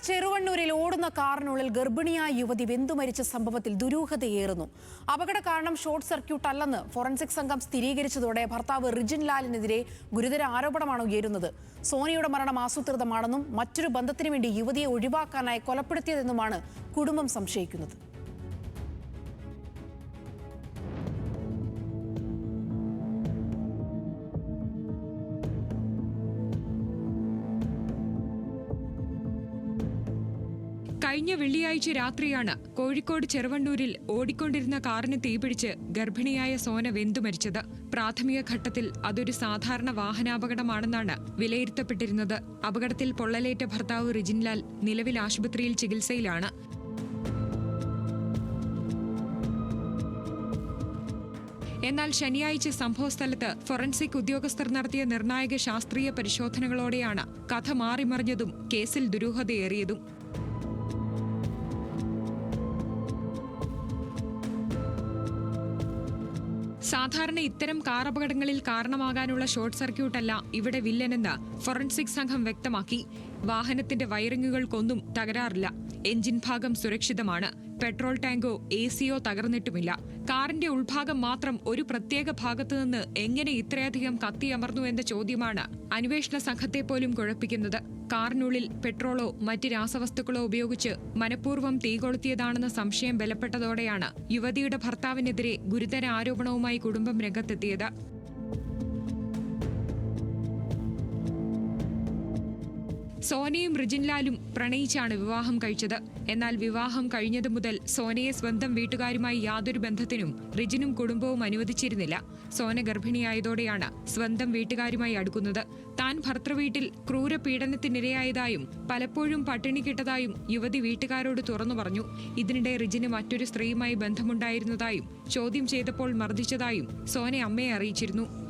ചെറുവണ്ണൂരിൽ ഓടുന്ന കാറിനുള്ളിൽ ഗർഭിണിയായ യുവതി വെന്തുമരിച്ച സംഭവത്തിൽ ദുരൂഹതയേറുന്നു. അപകട കാരണം ഷോർട്ട് സർക്യൂട്ട് അല്ലെന്ന് ഫോറൻസിക് സംഘം സ്ഥിരീകരിച്ചതോടെ ഭർത്താവ് റിജിൻ ലാലിനെതിരെ ഗുരുതര ആരോപണമാണ് ഉയരുന്നത്. സോനയുടെ മരണം ആസൂത്രിതമാണെന്നും മറ്റൊരു ബന്ധത്തിനു വേണ്ടി യുവതിയെ ഒഴിവാക്കാനായി കൊലപ്പെടുത്തിയതെന്നുമാണ് കുടുംബം സംശയിക്കുന്നത്. കഴിഞ്ഞ വെള്ളിയാഴ്ച രാത്രിയാണ് കോഴിക്കോട് ചെറുവണ്ണൂരിൽ ഓടിക്കൊണ്ടിരുന്ന കാറിന് തീപിടിച്ച് ഗർഭിണിയായ സോന വെന്തുമരിച്ചത്. പ്രാഥമിക ഘട്ടത്തിൽ അതൊരു സാധാരണ വാഹനാപകടമാണെന്നാണ് വിലയിരുത്തപ്പെട്ടിരുന്നത്. അപകടത്തിൽ പൊള്ളലേറ്റ ഭർത്താവ് റിജിൻലാൽ നിലവിൽ ആശുപത്രിയിൽ ചികിത്സയിലാണ്. എന്നാൽ ശനിയാഴ്ച സംഭവസ്ഥലത്ത് ഫോറൻസിക് ഉദ്യോഗസ്ഥർ നടത്തിയ നിർണായക ശാസ്ത്രീയ പരിശോധനകളോടെയാണ് കഥ മാറിമറിഞ്ഞതും കേസിൽ ദുരൂഹതയേറിയതും. സാധാരണ ഇത്തരം കാർ അപകടങ്ങളിൽ കാരണമാകാനുള്ള ഷോർട്ട് സർക്യൂട്ടല്ല ഇവിടെ വില്ലനെന്ന് ഫോറൻസിക് സംഘം വ്യക്തമാക്കി. വാഹനത്തിന്റെ വയറിങ്ങുകൾക്കൊന്നും തകരാറില്ല. എഞ്ചിൻ ഭാഗം സുരക്ഷിതമാണ്. പെട്രോൾ ടാങ്കോ എസിയോ തകർന്നിട്ടുമില്ല. കാറിന്റെ ഉൾഭാഗം മാത്രം ഒരു പ്രത്യേക ഭാഗത്തുനിന്ന് എങ്ങനെ ഇത്രയധികം കത്തിയമർന്നു എന്ന ചോദ്യമാണ് അന്വേഷണ സംഘത്തെ പോലും കുഴപ്പിക്കുന്നത്. കാറിനുള്ളിൽ പെട്രോളോ മറ്റ് രാസവസ്തുക്കളോ ഉപയോഗിച്ച് മനഃപൂർവ്വം തീകൊളുത്തിയതാണെന്ന സംശയം ബലപ്പെട്ടതോടെയാണ് യുവതിയുടെ ഭർത്താവിനെതിരെ ഗുരുതര ആരോപണവുമായി കുടുംബം രംഗത്തെത്തിയത്. സോനയും റിജിൻലാലും പ്രണയിച്ചാണ് വിവാഹം കഴിച്ചത്. എന്നാൽ വിവാഹം കഴിഞ്ഞതു മുതൽ സോനയെ സ്വന്തം വീട്ടുകാരുമായി യാതൊരു ബന്ധത്തിനും റിജിനും കുടുംബവും അനുവദിച്ചിരുന്നില്ല. സോന ഗർഭിണിയായതോടെയാണ് സ്വന്തം വീട്ടുകാരുമായി അടുക്കുന്നത്. താൻ ഭർത്തൃവീട്ടിൽ ക്രൂരപീഡനത്തിനിരയായതായും പലപ്പോഴും പട്ടിണി കിട്ടതായും യുവതി വീട്ടുകാരോട് തുറന്നു പറഞ്ഞു. ഇതിനിടെ റിജിന് മറ്റൊരു സ്ത്രീയുമായി ബന്ധമുണ്ടായിരുന്നതായും ചോദ്യം ചെയ്തപ്പോൾ മർദ്ദിച്ചതായും സോന അമ്മയെ അറിയിച്ചിരുന്നു.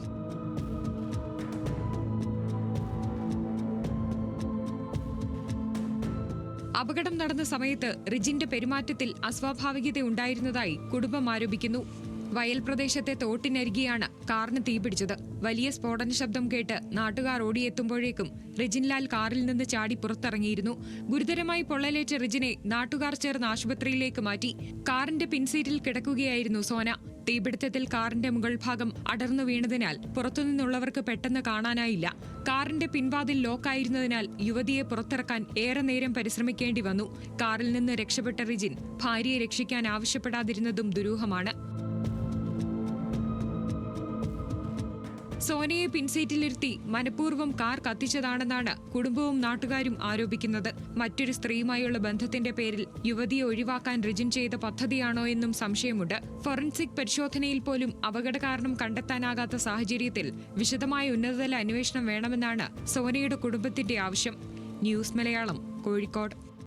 അപകടം നടന്ന സമയത്ത് റിജിന്റെ പെരുമാറ്റത്തിൽ അസ്വാഭാവികതയുണ്ടായിരുന്നതായി കുടുംബം ആരോപിക്കുന്നു. വയൽ പ്രദേശത്തെ തോട്ടിനരികെയാണ് കാറിന് തീപിടിച്ചത്. വലിയ സ്ഫോടന ശബ്ദം കേട്ട് നാട്ടുകാർ ഓടിയെത്തുമ്പോഴേക്കും റിജിൻലാൽ കാറിൽ നിന്ന് ചാടി പുറത്തിറങ്ങിയിരുന്നു. ഗുരുതരമായി പൊള്ളലേറ്റ റിജിനെ നാട്ടുകാർ ചേർന്ന് ആശുപത്രിയിലേക്ക് മാറ്റി. കാറിന്റെ പിൻസീറ്റിൽ കിടക്കുകയായിരുന്നു സോന. തീപിടുത്തത്തിൽ കാറിന്റെ മുകൾ ഭാഗം അടർന്നു വീണതിനാൽ പുറത്തുനിന്നുള്ളവർക്ക് പെട്ടെന്ന് കാണാനായില്ല. കാറിന്റെ പിൻവാതിൽ ലോക്കായിരുന്നതിനാൽ യുവതിയെ പുറത്തിറക്കാൻ ഏറെ നേരം പരിശ്രമിക്കേണ്ടി വന്നു. കാറിൽ നിന്ന് രക്ഷപ്പെട്ട റിജിൻ ഭാര്യയെ രക്ഷിക്കാൻ ആവശ്യപ്പെടാതിരുന്നതും ദുരൂഹമാണ്. സോനയെ പിൻസീറ്റിലിരുത്തി മനഃപൂർവ്വം കാർ കത്തിച്ചതാണെന്നാണ് കുടുംബവും നാട്ടുകാരും ആരോപിക്കുന്നത്. മറ്റൊരു സ്ത്രീയുമായുള്ള ബന്ധത്തിന്റെ പേരിൽ യുവതിയെ ഒഴിവാക്കാൻ റിജിൻ ചെയ്ത പദ്ധതിയാണോ എന്നും സംശയമുണ്ട്. ഫോറൻസിക് പരിശോധനയിൽ പോലും അപകട കാരണം കണ്ടെത്താനാകാത്ത സാഹചര്യത്തിൽ വിശദമായ ഉന്നതതല അന്വേഷണം വേണമെന്നാണ് സോനയുടെ കുടുംബത്തിന്റെ ആവശ്യം. ന്യൂസ് മലയാളം, കോഴിക്കോട്.